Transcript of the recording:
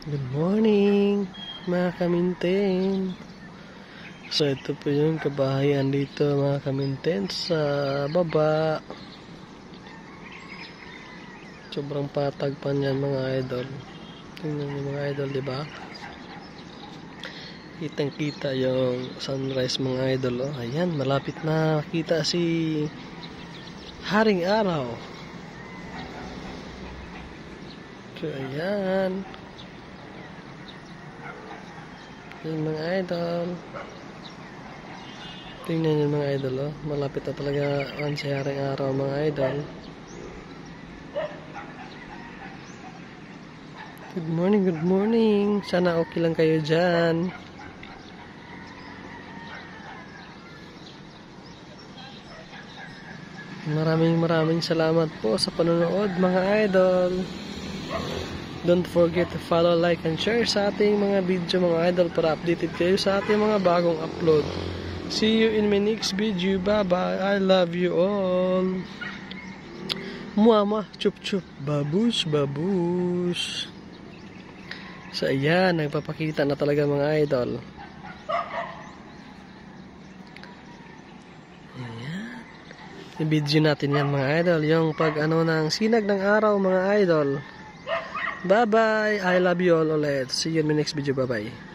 Good morning, mga kaminten. So ito po yung kabahayan dito, mga kaminten, sa baba. Sobrang patag pa niyan, mga idol. Tingnan niyo, mga idol, di ba? Kitang kita yung sunrise, mga idol. Oh, ayan, malapit na makita si Haring Araw. So ayan. Yan, mga idol. Tingnan nyo, mga idol, oh. Malapit na talaga ang si Haring Araw, mga idol. Good morning, good morning. Sana okay lang kayo dyan. Maraming salamat po sa panonood, mga idol. Don't forget to follow, like, and share sa ating mga video, mga idol, para updated kayo sa ating mga bagong upload. See you in my next video. Bye-bye. I love you all. Muama, chup-chup. Babush, babush. So, ayan. Nagpapakita na talaga, mga idol. Ayan. Yung video natin yan, mga idol. Yung pag-ano ng sinag ng araw, mga idol. Bye-bye. I love you all ulit. See you in my next video. Bye-bye.